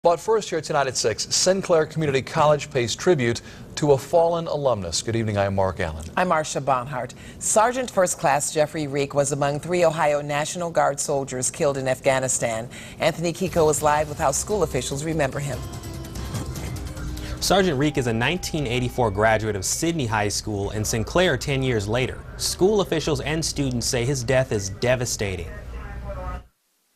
But first, here tonight at 6, Sinclair Community College pays tribute to a fallen alumnus. Good evening, I'm Mark Allen. I'm Marcia Bonhart. Sergeant First Class Jeffrey Reek was among 3 Ohio National Guard soldiers killed in Afghanistan. Anthony Kiko is live with how school officials remember him. Sergeant Reek is a 1984 graduate of Sydney High School in Sinclair 10 years later. School officials and students say his death is devastating.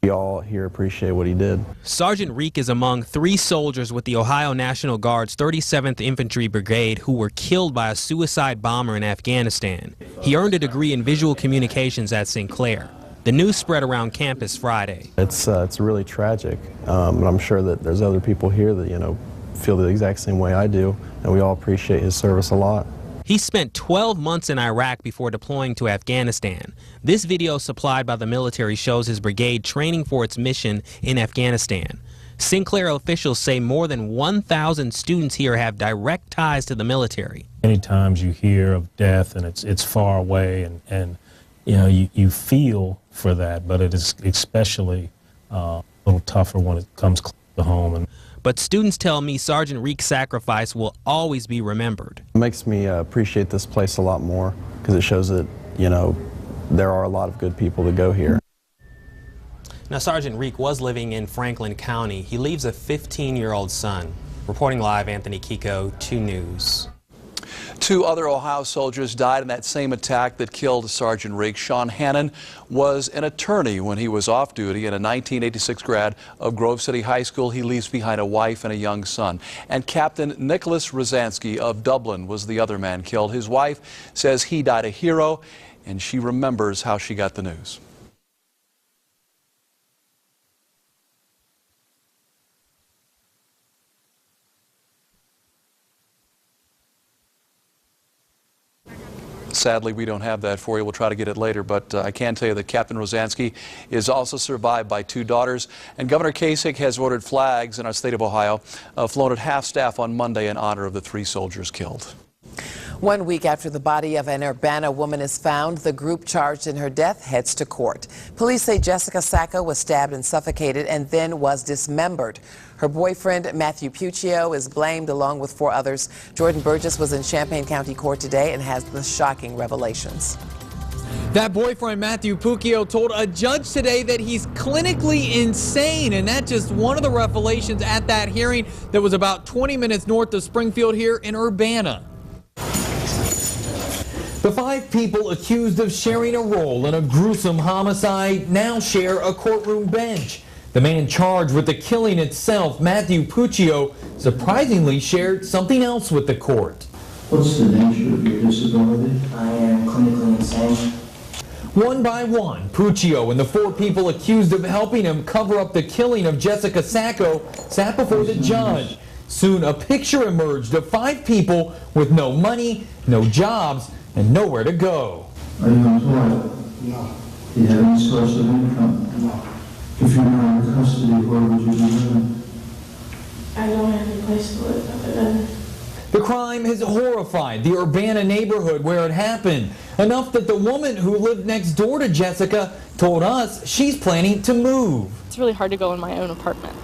We all here appreciate what he did. Sergeant Reek is among 3 soldiers with the Ohio National Guard's 37th Infantry Brigade who were killed by a suicide bomber in Afghanistan. He earned a degree in visual communications at Sinclair. The news spread around campus Friday. It's really tragic, and I'm sure that there's other people here that, feel the exact same way I do, and we all appreciate his service a lot. He spent 12 months in Iraq before deploying to Afghanistan. This video supplied by the military shows his brigade training for its mission in Afghanistan. Sinclair officials say more than 1,000 students here have direct ties to the military. Many times you hear of death and it's far away, and you feel for that, but it is especially a little tougher when it comes close to home. But students tell me Sergeant Reek's sacrifice will always be remembered. It makes me appreciate this place a lot more because it shows that, there are a lot of good people that go here. Now, Sergeant Reek was living in Franklin County. He leaves a 15-year-old son. Reporting live, Anthony Kiko, 2 News. 2 other Ohio soldiers died in that same attack that killed Sergeant Reek. Sean Hannon was an attorney when he was off duty, and a 1986 grad of Grove City High School. He leaves behind a wife and a young son. And Captain Nicholas Rosansky of Dublin was the other man killed. His wife says he died a hero, and she remembers how she got the news. Sadly, we don't have that for you. We'll try to get it later, but I can tell you that Captain Rosansky is also survived by 2 daughters. And Governor Kasich has ordered flags in our state of Ohio, flown at half-staff on Monday in honor of the 3 soldiers killed. 1 week after the body of an Urbana woman is found, the group charged in her death heads to court. Police say Jessica Sacco was stabbed and suffocated and then was dismembered. Her boyfriend, Matthew Puccio, is blamed along with 4 others. Jordan Burgess was in Champaign County Court today and has the shocking revelations. That boyfriend, Matthew Puccio, told a judge today that he's clinically insane, and that's just one of the revelations at that hearing that was about 20 minutes north of Springfield here in Urbana. The 5 people accused of sharing a role in a gruesome homicide now share a courtroom bench. The man charged with the killing itself, Matthew Puccio, surprisingly shared something else with the court. What's the nature of your disability? I am clinically insane. One by one, Puccio and the 4 people accused of helping him cover up the killing of Jessica Sacco sat before the judge. Soon a picture emerged of 5 people with no money, no jobs, and nowhere to go. Are you employed? No. Do you have any source of income? No. If you're not in custody, where would you be living? I don't have any place to live other than... The crime has horrified the Urbana neighborhood where it happened, enough that the woman who lived next door to Jessica told us she's planning to move. It's really hard to go in my own apartment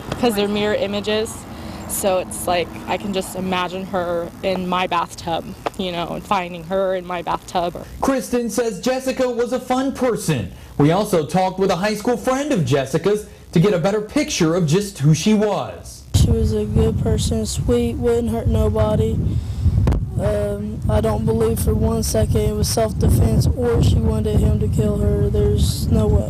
because they're mirror images. So it's like I can just imagine her in my bathtub, and finding her in my bathtub. Kristen says Jessica was a fun person. We also talked with a high school friend of Jessica's to get a better picture of just who she was. She was a good person, sweet, wouldn't hurt nobody. I don't believe for 1 second it was self-defense or she wanted him to kill her. There's no way.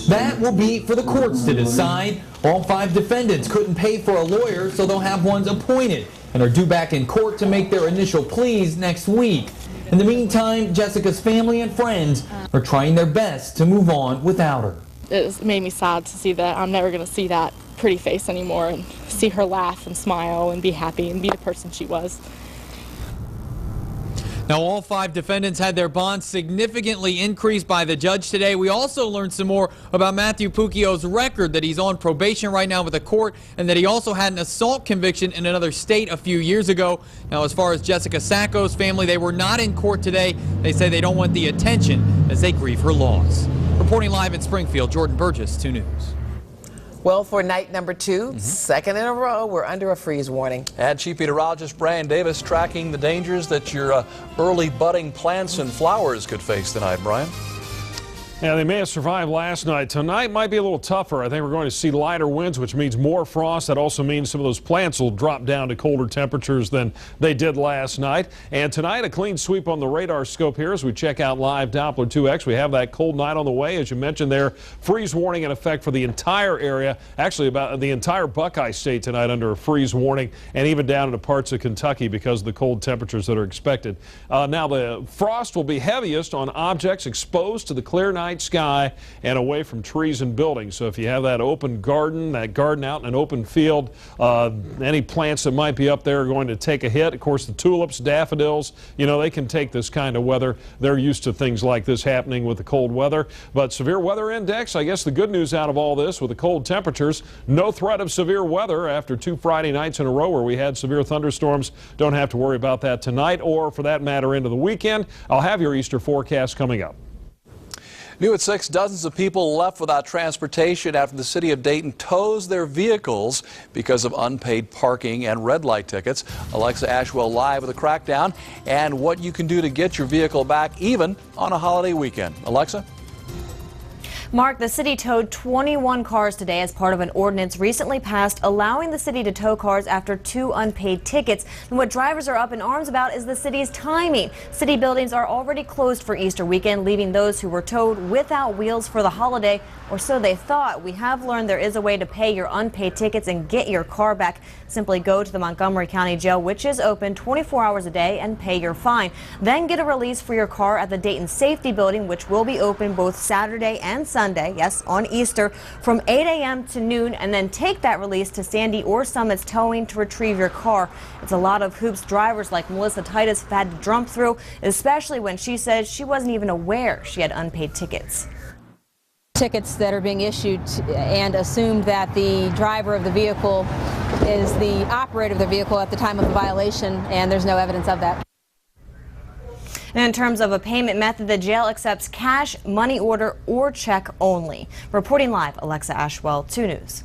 That will be for the courts to decide. All 5 defendants couldn't pay for a lawyer, so they'll have ones appointed and are due back in court to make their initial pleas next week. In the meantime, Jessica's family and friends are trying their best to move on without her. It made me sad to see that I'm never going to see that pretty face anymore and see her laugh and smile and be happy and be the person she was. Now, all 5 defendants had their bonds significantly increased by the judge today. We also learned some more about Matthew Puccio's record, that he's on probation right now with the court, and that he also had an assault conviction in another state a few years ago. Now, as far as Jessica Sacco's family, they were not in court today. They say they don't want the attention as they grieve her loss. Reporting live in Springfield, Jordan Burgess, 2 News. Well, for night number 2, second in a row, we're under a freeze warning. And Chief Meteorologist Brian Davis tracking the dangers that your early budding plants and flowers could face tonight. Brian? Yeah, they may have survived last night. Tonight might be a little tougher. I think we're going to see lighter winds, which means more frost. That also means some of those plants will drop down to colder temperatures than they did last night. And tonight, a clean sweep on the radar scope here as we check out live Doppler 2X. We have that cold night on the way. As you mentioned there, freeze warning in effect for the entire area. Actually, about the entire Buckeye State tonight under a freeze warning, and even down into parts of Kentucky because of the cold temperatures that are expected. Now, the frost will be heaviest on objects exposed to the clear night sky and away from trees and buildings. So if you have that open garden, that garden out in an open field, any plants that might be up there are going to take a hit. Of course, the tulips, daffodils, you know, they can take this kind of weather. They're used to things like this happening with the cold weather. But severe weather index, I guess the good news out of all this with the cold temperatures, no threat of severe weather after 2 Friday nights in a row where we had severe thunderstorms. Don't have to worry about that tonight or for that matter into the weekend. I'll have your Easter forecast coming up. New at 6, dozens of people left without transportation after the city of Dayton tows their vehicles because of unpaid parking and red light tickets. Alexa Ashwell live with a crackdown and what you can do to get your vehicle back even on a holiday weekend. Alexa? Mark, the city towed 21 cars today as part of an ordinance recently passed allowing the city to tow cars after 2 unpaid tickets. And what drivers are up in arms about is the city's timing. City buildings are already closed for Easter weekend, leaving those who were towed without wheels for the holiday, or so they thought. We have learned there is a way to pay your unpaid tickets and get your car back. Simply go to the Montgomery County Jail, which is open 24 hours a day, and pay your fine. Then get a release for your car at the Dayton Safety Building, which will be open both Saturday and Sunday, yes, on Easter, from 8 a.m. to noon, and then take that release to Sandy or Summit's Towing to retrieve your car. It's a lot of hoops drivers like Melissa Titus have had to jump through, especially when she says she wasn't even aware she had unpaid tickets. Tickets that are being issued and assumed that the driver of the vehicle is the operator of the vehicle at the time of the violation, and there's no evidence of that. And in terms of a payment method, the jail accepts cash, money order, or check only. Reporting live, Alexa Ashwell, 2 News.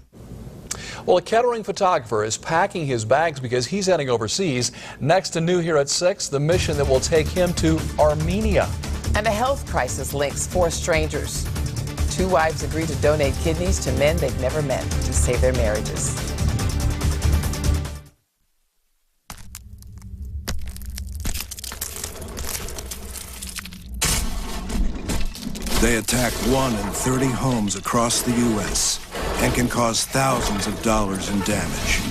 Well, a Kettering photographer is packing his bags because he's heading overseas. Next to New here at 6, the mission that will take him to Armenia. And a health crisis links 4 strangers. 2 wives agreed to donate kidneys to men they've never met to save their marriages. They attack 1 in 30 homes across the U.S. and can cause thousands of dollars in damage.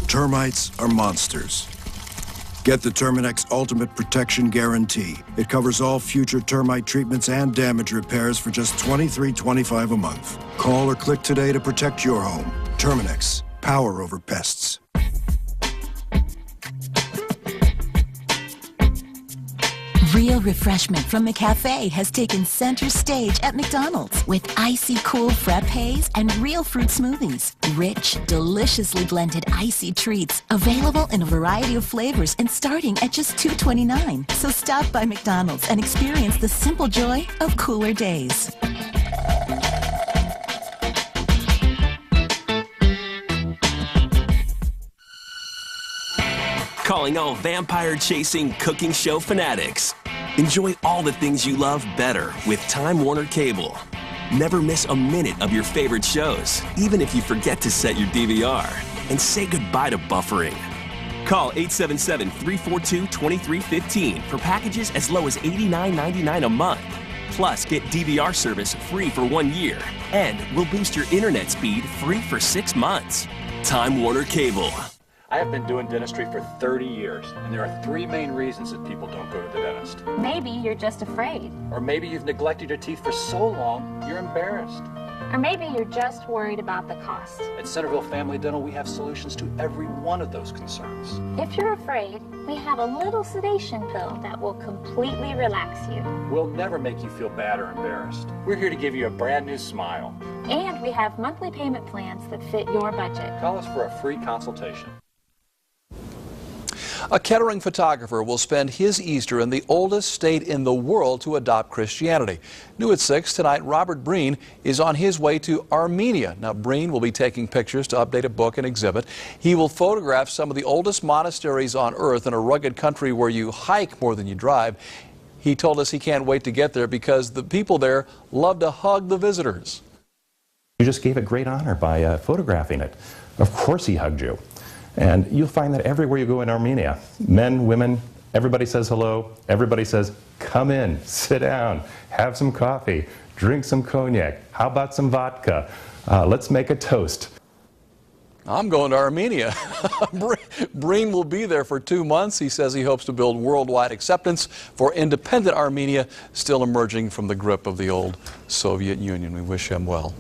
Termites are monsters. Get the Terminex Ultimate Protection Guarantee. It covers all future termite treatments and damage repairs for just $23.25 a month. Call or click today to protect your home. Terminex, power over pests. Real refreshment from McCafe has taken center stage at McDonald's with icy cool frappes and real fruit smoothies. Rich, deliciously blended icy treats available in a variety of flavors and starting at just $2.29. So stop by McDonald's and experience the simple joy of cooler days. Calling all vampire-chasing cooking show fanatics. Enjoy all the things you love better with Time Warner Cable. Never miss a minute of your favorite shows, even if you forget to set your DVR. And say goodbye to buffering. Call 877-342-2315 for packages as low as $89.99 a month. Plus, get DVR service free for 1 year. And we'll boost your internet speed free for 6 months. Time Warner Cable. I have been doing dentistry for 30 years, and there are 3 main reasons that people don't go to the dentist. Maybe you're just afraid. Or maybe you've neglected your teeth for so long, you're embarrassed. Or maybe you're just worried about the cost. At Centerville Family Dental, we have solutions to every one of those concerns. If you're afraid, we have a little sedation pill that will completely relax you. We'll never make you feel bad or embarrassed. We're here to give you a brand new smile. And we have monthly payment plans that fit your budget. Call us for a free consultation. A Kettering photographer will spend his Easter in the oldest state in the world to adopt Christianity. New at 6 tonight, Robert Breen is on his way to Armenia. Now, Breen will be taking pictures to update a book and exhibit. He will photograph some of the oldest monasteries on earth in a rugged country where you hike more than you drive. He told us he can't wait to get there because the people there love to hug the visitors. You just gave it great honor by photographing it. Of course he hugged you. And you'll find that everywhere you go in Armenia, men, women, everybody says hello, everybody says, come in, sit down, have some coffee, drink some cognac, how about some vodka? Let's make a toast. I'm going to Armenia. Breen will be there for 2 months. He says he hopes to build worldwide acceptance for independent Armenia, still emerging from the grip of the old Soviet Union. We wish him well.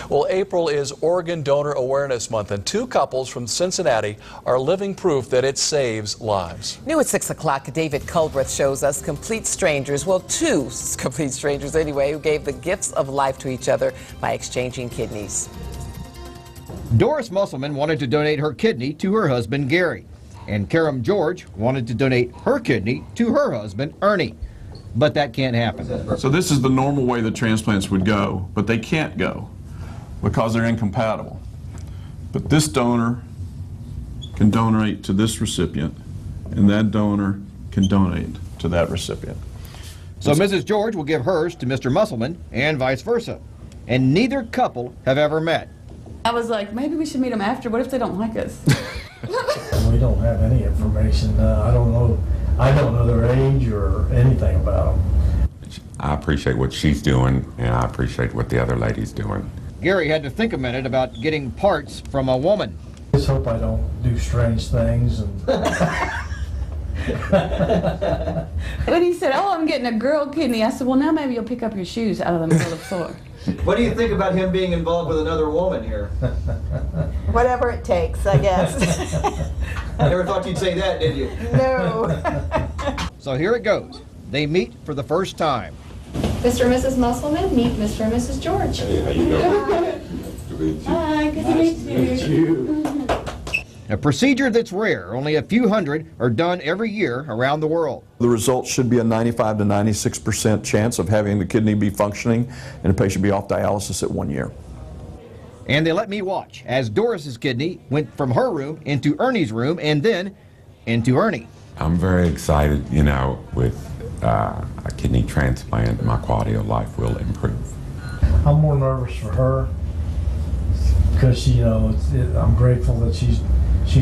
Well, April is Organ Donor Awareness Month, and 2 couples from Cincinnati are living proof that it saves lives. New at 6 o'clock, David Culbreth shows us complete strangers, well, 2 complete strangers anyway, who gave the gifts of life to each other by exchanging kidneys. Doris Musselman wanted to donate her kidney to her husband, Gary. And Karam George wanted to donate her kidney to her husband, Ernie. But that can't happen. So this is the normal way that transplants would go, but they can't go because they're incompatible. But this donor can donate to this recipient, and that donor can donate to that recipient. So Mrs. George will give hers to Mr. Musselman and vice versa. And neither couple have ever met. I was like, maybe we should meet them after. What if they don't like us? We don't have any information. I don't know their age or anything about them. I appreciate what she's doing, and I appreciate what the other lady's doing. Gary had to think a minute about getting parts from a woman. Just hope I don't do strange things. And When he said, oh, I'm getting a girl kidney, I said, well, now maybe you'll pick up your shoes out of the middle of the floor. What do you think about him being involved with another woman here? Whatever it takes, I guess. I never thought you'd say that, did you? No. So here it goes. They meet for the first time. Mr. and Mrs. Musselman, meet Mr. and Mrs. George. Hey, how you doing? Hi, good to meet you. A procedure that's rare. Only a few hundred are done every year around the world. The results should be a 95 to 96% chance of having the kidney be functioning and the patient be off dialysis at 1 year. And they let me watch as Doris's kidney went from her room into Ernie's room and then into Ernie. I'm very excited, you know, with a kidney transplant, my quality of life will improve. I'm more nervous for her because I'm grateful that she's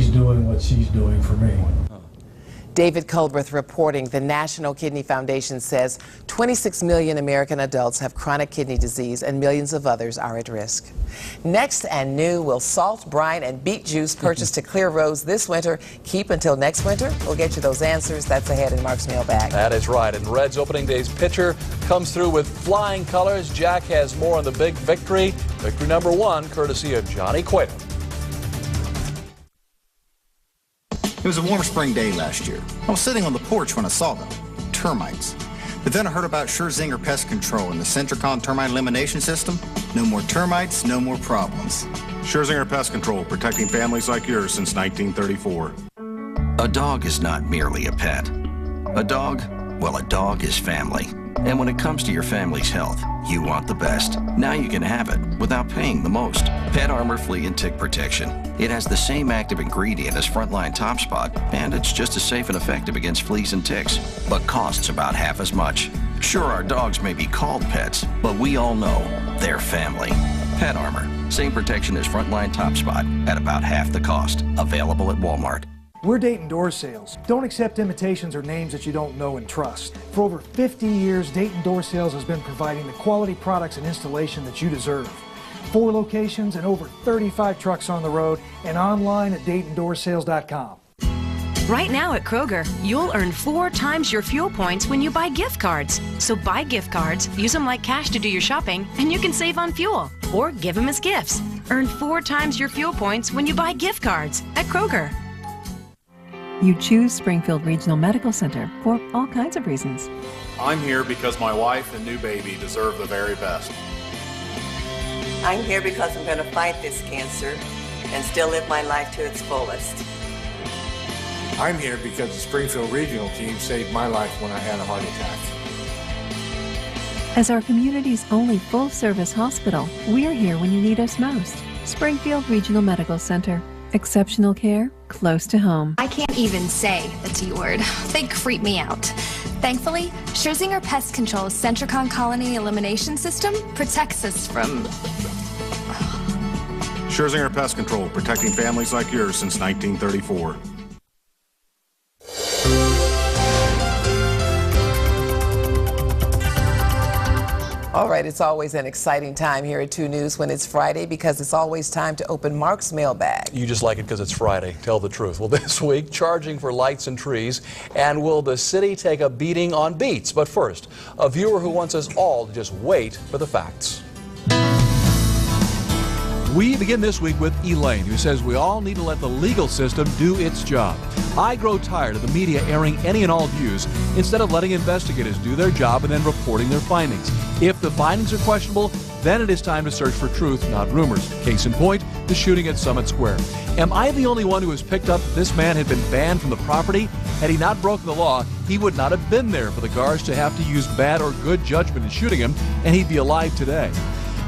doing what she's doing for me. David Culbreth reporting. The National Kidney Foundation says 26 million American adults have chronic kidney disease and millions of others are at risk. Next and new, will salt, brine, and beet juice purchased to clear roads this winter keep until next winter? We'll get you those answers. That's ahead in Mark's mailbag. That is right. And Reds opening day's pitcher comes through with flying colors. Jack has more on the big victory. Victory number 1, courtesy of Johnny Cueto. It was a warm spring day last year. I was sitting on the porch when I saw them, termites. But then I heard about Scherzinger Pest Control and the Centricon Termite Elimination System. No more termites, no more problems. Scherzinger Pest Control, protecting families like yours since 1934. A dog is not merely a pet. A dog is family. And when it comes to your family's health, you want the best. Now you can have it without paying the most. Pet Armor Flea and Tick Protection. It has the same active ingredient as Frontline Top Spot, and it's just as safe and effective against fleas and ticks, but costs about half as much. Sure, our dogs may be called pets, but we all know they're family. Pet Armor. Same protection as Frontline Top Spot at about half the cost. Available at Walmart. We're Dayton Door Sales. Don't accept imitations or names that you don't know and trust. For over 50 years, Dayton Door Sales has been providing the quality products and installation that you deserve. 4 locations and over 35 trucks on the road, and online at DaytonDoorSales.com. Right now at Kroger, you'll earn 4 times your fuel points when you buy gift cards. So buy gift cards, use them like cash to do your shopping, and you can save on fuel. Or give them as gifts. Earn 4 times your fuel points when you buy gift cards at Kroger. You choose Springfield Regional Medical Center for all kinds of reasons. I'm here because my wife and new baby deserve the very best. I'm here because I'm going to fight this cancer and still live my life to its fullest. I'm here because the Springfield Regional Team saved my life when I had a heart attack. As our community's only full-service hospital, we're here when you need us most. Springfield Regional Medical Center. Exceptional care, close to home. I can't even say the T word. They creep me out. Thankfully, Scherzinger Pest Control's Centricon Colony Elimination System protects us from... Scherzinger Pest Control, protecting families like yours since 1934. All right, it's always an exciting time here at 2 News when it's Friday because it's always time to open Mark's mailbag. You just like it because it's Friday. Tell the truth. Well, this week, charging for lights and trees, and will the city take a beating on beats? But first, a viewer who wants us all to just wait for the facts. We begin this week with Elaine, who says we all need to let the legal system do its job. I grow tired of the media airing any and all views instead of letting investigators do their job and then reporting their findings. If the findings are questionable, then it is time to search for truth, not rumors. Case in point, the shooting at Summit Square. Am I the only one who has picked up that this man had been banned from the property? Had he not broken the law, he would not have been there for the guards to have to use bad or good judgment in shooting him, and he'd be alive today.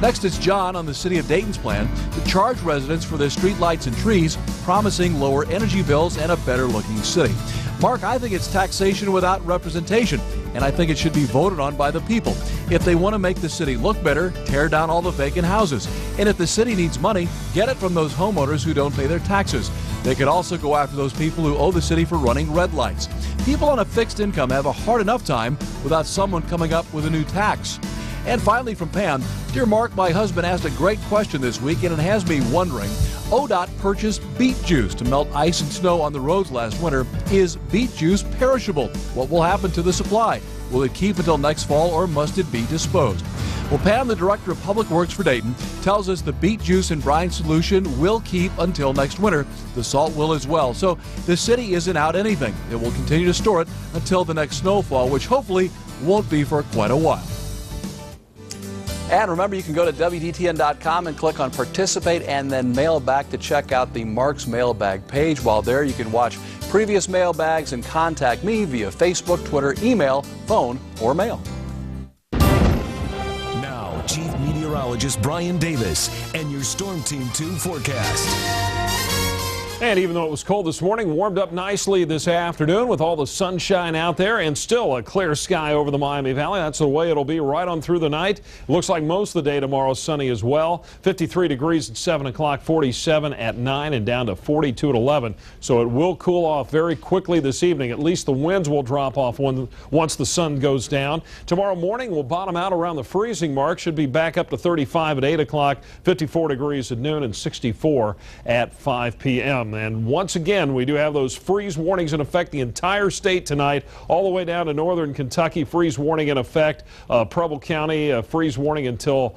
Next, it's John on the City of Dayton's plan to charge residents for their street lights and trees, promising lower energy bills and a better-looking city. Mark, I think it's taxation without representation, and I think it should be voted on by the people. If they want to make the city look better, tear down all the vacant houses. And if the city needs money, get it from those homeowners who don't pay their taxes. They could also go after those people who owe the city for running red lights. People on a fixed income have a hard enough time without someone coming up with a new tax. And finally from Pam, dear Mark, my husband asked a great question this week, and it has me wondering. ODOT purchased beet juice to melt ice and snow on the roads last winter. Is beet juice perishable? What will happen to the supply? Will it keep until next fall, or must it be disposed? Well, Pam, the Director of Public Works for Dayton, tells us the beet juice and brine solution will keep until next winter. The salt will as well. So the city isn't out anything. It will continue to store it until the next snowfall, which hopefully won't be for quite a while. And remember, you can go to WDTN.com and click on Participate and then Mailbag to check out the Mark's Mailbag page. While there, you can watch previous mailbags and contact me via Facebook, Twitter, email, phone, or mail. Now, Chief Meteorologist Brian Davis and your Storm Team 2 forecast. And even though it was cold this morning, warmed up nicely this afternoon with all the sunshine out there and still a clear sky over the Miami Valley. That's the way it'll be right on through the night. It looks like most of the day tomorrow sunny as well. 53 degrees at 7 o'clock, 47 at 9, and down to 42 at 11. So it will cool off very quickly this evening. At least the winds will drop off once the sun goes down. Tomorrow morning will bottom out around the freezing mark. Should be back up to 35 at 8 o'clock, 54 degrees at noon, and 64 at 5 p.m. And once again, we do have those freeze warnings in effect the entire state tonight, all the way down to northern Kentucky. Freeze warning in effect. Preble County, freeze warning until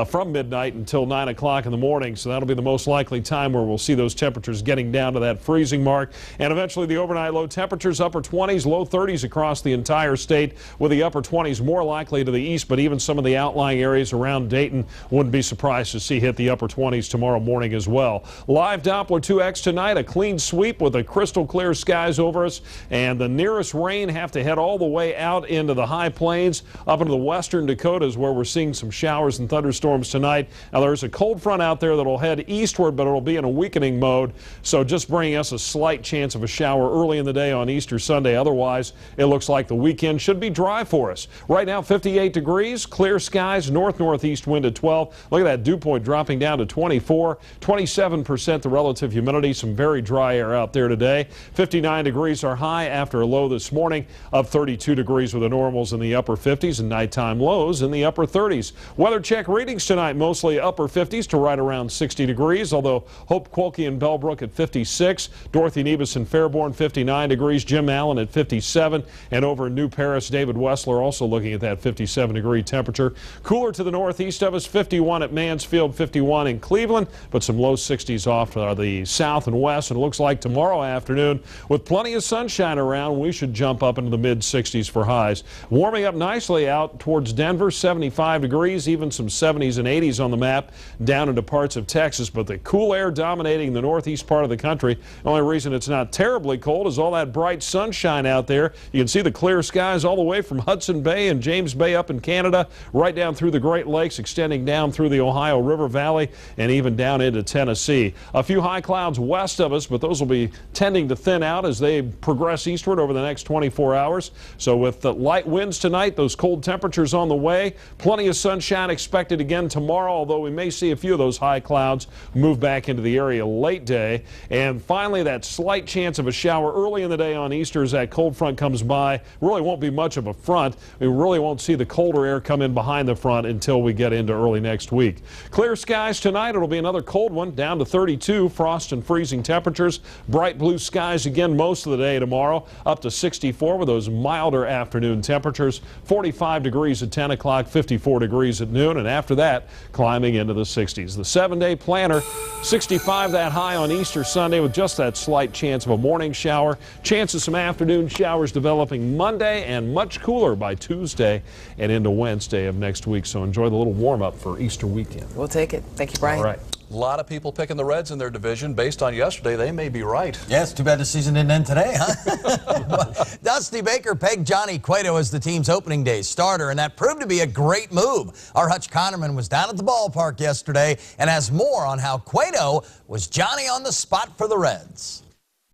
from midnight until 9 o'clock in the morning. So that'll be the most likely time where we'll see those temperatures getting down to that freezing mark. And eventually the overnight low temperatures, upper 20s, low 30s across the entire state, with the upper 20s more likely to the east. But even some of the outlying areas around Dayton wouldn't be surprised to see hit the upper 20s tomorrow morning as well. Live Doppler 2X tonight. A clean sweep with the crystal clear skies over us, and the nearest rain have to head all the way out into the high plains up into the western Dakotas, where we're seeing some showers and thunderstorms tonight. Now there's a cold front out there that'll head eastward, but it'll be in a weakening mode, so just bringing us a slight chance of a shower early in the day on Easter Sunday. Otherwise, it looks like the weekend should be dry for us. Right now 58 degrees, clear skies, north-northeast wind at 12. Look at that dew point dropping down to 24, 27% the relative humidity. Some very dry air out there today. 59 degrees are high after a low this morning of 32 degrees with the normals in the upper 50s and nighttime lows in the upper 30s. Weather check readings tonight mostly upper 50s to right around 60 degrees, although Hope, Quilke, and Bellbrook at 56, Dorothy, Nevis, and Fairborn 59 degrees, Jim Allen at 57, and over in New Paris, David Wessler also looking at that 57-degree temperature. Cooler to the northeast of us, 51 at Mansfield, 51 in Cleveland, but some low 60s off the south and and west. And it looks like tomorrow afternoon, with plenty of sunshine around, we should jump up into the mid-60s for highs. Warming up nicely out towards Denver, 75 degrees, even some 70s and 80s on the map down into parts of Texas. But the cool air dominating the northeast part of the country. The only reason it's not terribly cold is all that bright sunshine out there. You can see the clear skies all the way from Hudson Bay and James Bay up in Canada, right down through the Great Lakes, extending down through the Ohio River Valley and even down into Tennessee. A few high clouds west of us, but those will be tending to thin out as they progress eastward over the next 24 hours. So with the light winds tonight, those cold temperatures on the way, plenty of sunshine expected again tomorrow, although we may see a few of those high clouds move back into the area late day. And finally, that slight chance of a shower early in the day on Easter as that cold front comes by. Really won't be much of a front. We really won't see the colder air come in behind the front until we get into early next week. Clear skies tonight. It'll be another cold one, down to 32, frost and freezing temperatures. Bright blue skies again most of the day tomorrow, up to 64 with those milder afternoon temperatures. 45 degrees at 10 o'clock, 54 degrees at noon, and after that, climbing into the 60s. The 7-day planner, 65 that high on Easter Sunday with just that slight chance of a morning shower. Chance of some afternoon showers developing Monday, and much cooler by Tuesday and into Wednesday of next week. So enjoy the little warm-up for Easter weekend. We'll take it. Thank you, Brian. All right. A lot of people picking the Reds in their division. Based on yesterday, they may be right. Yeah, it's too bad the season didn't end today, huh? Dusty Baker pegged Johnny Cueto as the team's opening day starter, and that proved to be a great move. Our Hutch Connerman was down at the ballpark yesterday and has more on how Cueto was Johnny on the spot for the Reds.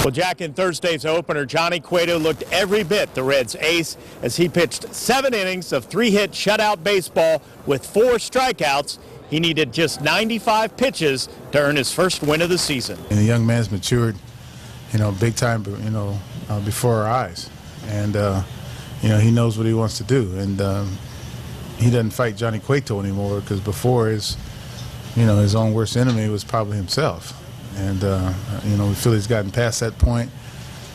Well, Jack, in Thursday's opener, Johnny Cueto looked every bit the Reds' ace as he pitched 7 innings of 3-hit shutout baseball with 4 strikeouts. He needed just 95 pitches to earn his first win of the season. And the young man's matured, big time, before our eyes. And, he knows what he wants to do. And he doesn't fight Johnny Cueto anymore, because before his own worst enemy was probably himself. And, we feel he's gotten past that point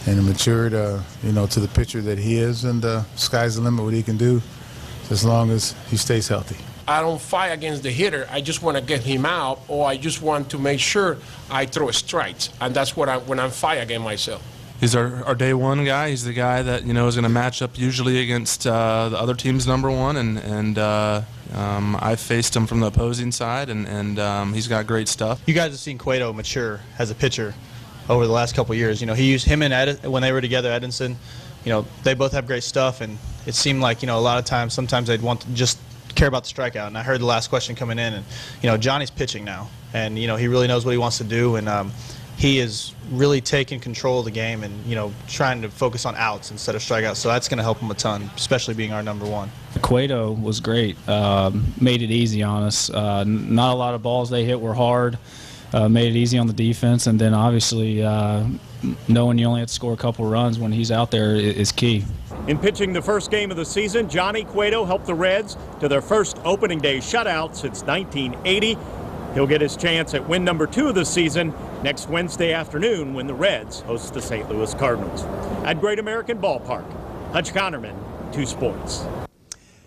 and matured, to the pitcher that he is. And sky's the limit what he can do as long as he stays healthy. I don't fight against the hitter. I just want to get him out, or I just want to make sure I throw strikes. And that's what when I'm fighting against myself. He's our day one guy. He's the guy that, is going to match up usually against the other team's #1. And I've faced him from the opposing side, and he's got great stuff. You guys have seen Cueto mature as a pitcher over the last couple of years. He used him and when they were together, Edinson. They both have great stuff, and it seemed like, a lot of times, sometimes they'd want to just care about the strikeout. And I heard the last question coming in, and Johnny's pitching now, and he really knows what he wants to do, and he is really taking control of the game and trying to focus on outs instead of strikeouts. So that's going to help him a ton, especially being our #1. Cueto was great. Made it easy on us. Not a lot of balls they hit were hard. Made it easy on the defense, and then obviously knowing you only have to score a couple runs when he's out there is key. In pitching the first game of the season, Johnny Cueto helped the Reds to their first opening day shutout since 1980. He'll get his chance at win #2 of the season next Wednesday afternoon when the Reds host the St. Louis Cardinals. At Great American Ballpark, Hutch Connerman, 2 Sports.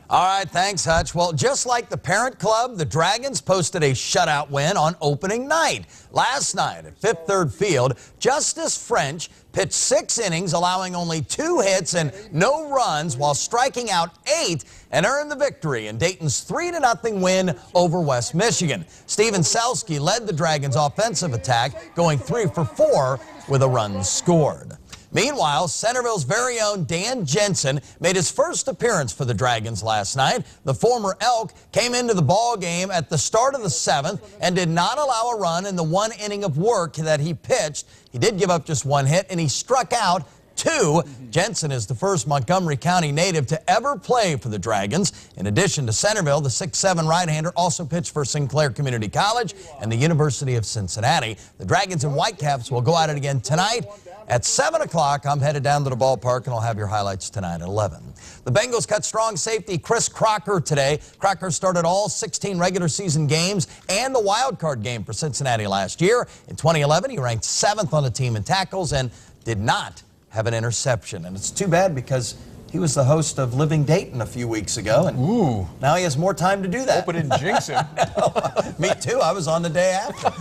All right, thanks, Hutch. Well, just like the parent club, the Dragons posted a shutout win on opening night. Last night at Fifth Third Field, Justice French pitched 6 innings, allowing only 2 hits and no runs while striking out 8 and earned the victory in Dayton's 3-0 win over West Michigan. Steven Selski led the Dragons' offensive attack, going 3 for 4 with a run scored. Meanwhile, Centerville's very own Dan Jensen made his first appearance for the Dragons last night. The former Elk came into the ball game at the start of the 7th and did not allow a run in the 1 inning of work that he pitched. He did give up just 1 hit, and he struck out 2. Jensen is the first Montgomery County native to ever play for the Dragons. In addition to Centerville, the 6'7" right-hander also pitched for Sinclair Community College and the University of Cincinnati. The Dragons and Whitecaps will go at it again tonight at 7 o'clock. I'm headed down to the ballpark, and I'll have your highlights tonight at 11. The Bengals cut strong safety Chris Crocker today. Crocker started all 16 regular season games and the wild card game for Cincinnati last year. In 2011, he ranked 7th on the team in tackles and did not have an interception. And it's too bad because he was the host of Living Dayton a few weeks ago, and now he has more time to do that. Hope it didn't jinx him. Me too. I was on the day after.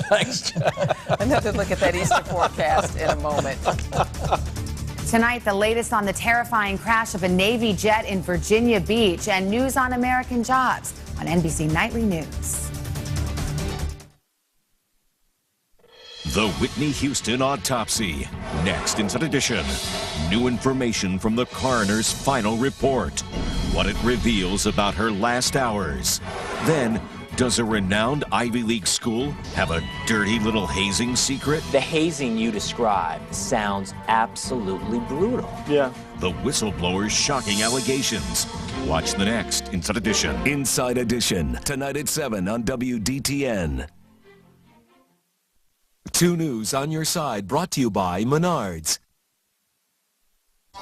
Thanks, Another look at that Easter forecast in a moment. Tonight, the latest on the terrifying crash of a Navy jet in Virginia Beach and news on American jobs on NBC Nightly News. The Whitney Houston autopsy. Next Inside Edition. New information from the coroner's final report. What it reveals about her last hours. Then, does a renowned Ivy League school have a dirty little hazing secret? The hazing you describe sounds absolutely brutal. Yeah. The whistleblower's shocking allegations. Watch the next Inside Edition. Inside Edition, tonight at 7 on WDTN. 2 News on your side, brought to you by Menards.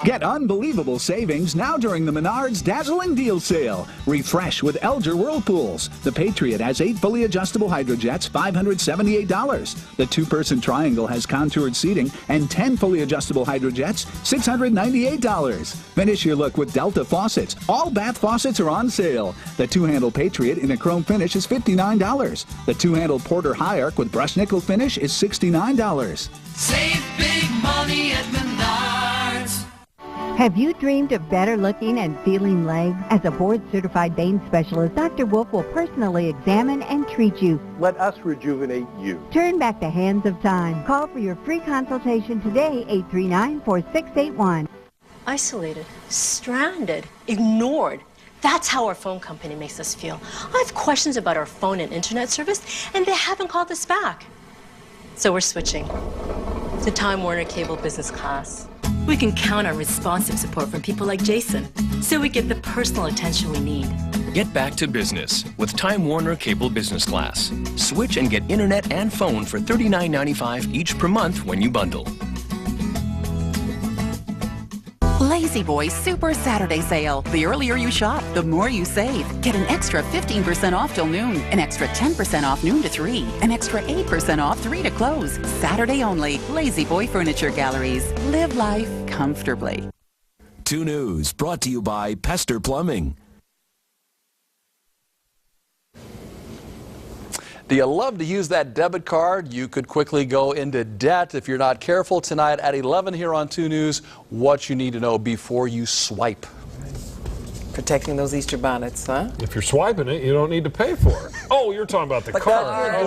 Get unbelievable savings now during the Menards Dazzling Deal Sale. Refresh with Elger Whirlpools. The Patriot has 8 fully adjustable hydrojets, $578. The 2-person Triangle has contoured seating and 10 fully adjustable hydrojets, $698. Finish your look with Delta faucets. All bath faucets are on sale. The 2-handle Patriot in a chrome finish is $59. The 2-handle Porter High-Arc with brushed nickel finish is $69. Save big money at Menards. Have you dreamed of better looking and feeling legs? As a board-certified vein specialist, Dr. Wolf will personally examine and treat you. Let us rejuvenate you. Turn back the hands of time. Call for your free consultation today, 839-4681. Isolated, stranded, ignored. That's how our phone company makes us feel. I have questions about our phone and internet service, and they haven't called us back. So we're switching to Time Warner Cable Business Class. We can count on responsive support from people like Jason, so we get the personal attention we need. Get back to business with Time Warner Cable Business Class. Switch and get internet and phone for $39.95 each per month when you bundle. Lazy Boy Super Saturday Sale. The earlier you shop, the more you save. Get an extra 15% off till noon, an extra 10% off noon to 3, an extra 8% off 3 to close. Saturday only. Lazy Boy Furniture Galleries. Live life comfortably. 2 News, brought to you by Pester Plumbing. Do you love to use that debit card? You could quickly go into debt if you're not careful. Tonight at 11 here on 2 News, what you need to know before you swipe. Protecting those Easter bonnets, huh? If you're swiping it, you don't need to pay for it. Oh, you're talking about the card.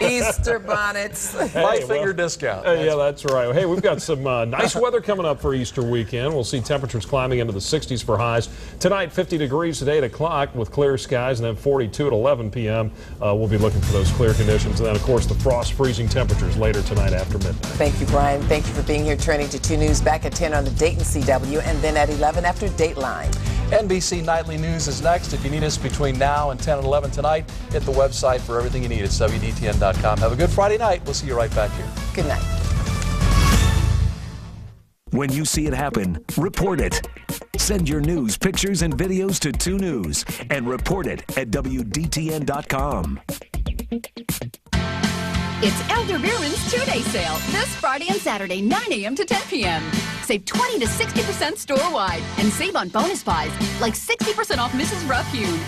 Easter bonnets. Hey, finger discount. Yeah, that's right. Hey, we've got some nice weather coming up for Easter weekend. We'll see temperatures climbing into the 60s for highs. Tonight, 50 degrees at 8 o'clock with clear skies, and then 42 at 11 p.m. We'll be looking for those clear conditions. And then, of course, the frost freezing temperatures later tonight after midnight. Thank you, Brian. Thank you for being here. Turning to 2 News back at 10 on the Dayton CW, and then at 11 after Dateline. NBC Nightly News is next. If you need us between now and 10 and 11 tonight, hit the website for everything you need. It's WDTN.com. Have a good Friday night. We'll see you right back here. Good night. When you see it happen, report it. Send your news, pictures, and videos to 2 News and report it at WDTN.com. It's Elder Bierman's 2-day sale this Friday and Saturday, 9 a.m. to 10 p.m. Save 20 to 60% store-wide and save on bonus buys like 60% off Mrs. Ruff Hewn,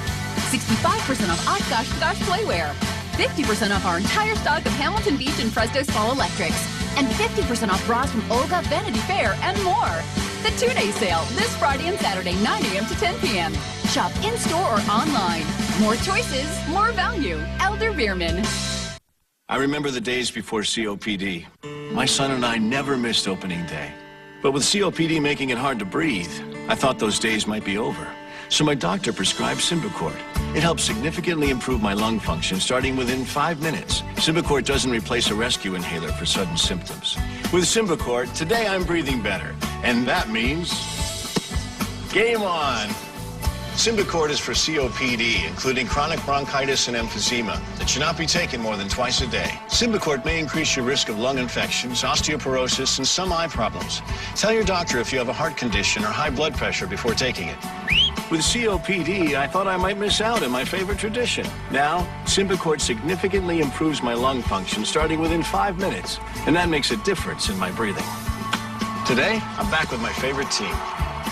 65% off Oshkosh Playware, 50% off our entire stock of Hamilton Beach and Fresno Small Electrics, and 50% off bras from Olga, Vanity Fair, and more. The 2-day sale this Friday and Saturday, 9 a.m. to 10 p.m. Shop in-store or online. More choices, more value. Elder Bierman. I remember the days before COPD. My son and I never missed opening day. But with COPD making it hard to breathe, I thought those days might be over. So my doctor prescribed Symbicort. It helps significantly improve my lung function starting within 5 minutes. Symbicort doesn't replace a rescue inhaler for sudden symptoms. With Symbicort, today I'm breathing better. And that means game on! Symbicort is for COPD, including chronic bronchitis and emphysema. It should not be taken more than twice a day. Symbicort may increase your risk of lung infections, osteoporosis, and some eye problems. Tell your doctor if you have a heart condition or high blood pressure before taking it. With COPD, I thought I might miss out on my favorite tradition. Now, Symbicort significantly improves my lung function starting within 5 minutes, and that makes a difference in my breathing. Today, I'm back with my favorite team.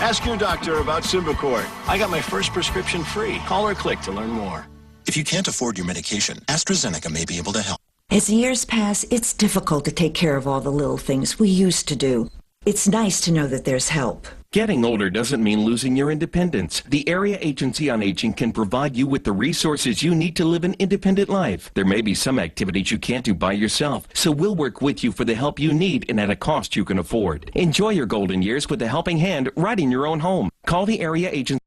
Ask your doctor about Symbicort. I got my first prescription free. Call or click to learn more. If you can't afford your medication, AstraZeneca may be able to help. As years pass, it's difficult to take care of all the little things we used to do. It's nice to know that there's help. Getting older doesn't mean losing your independence. The Area Agency on Aging can provide you with the resources you need to live an independent life. There may be some activities you can't do by yourself, so we'll work with you for the help you need and at a cost you can afford. Enjoy your golden years with a helping hand right in your own home. Call the Area Agency.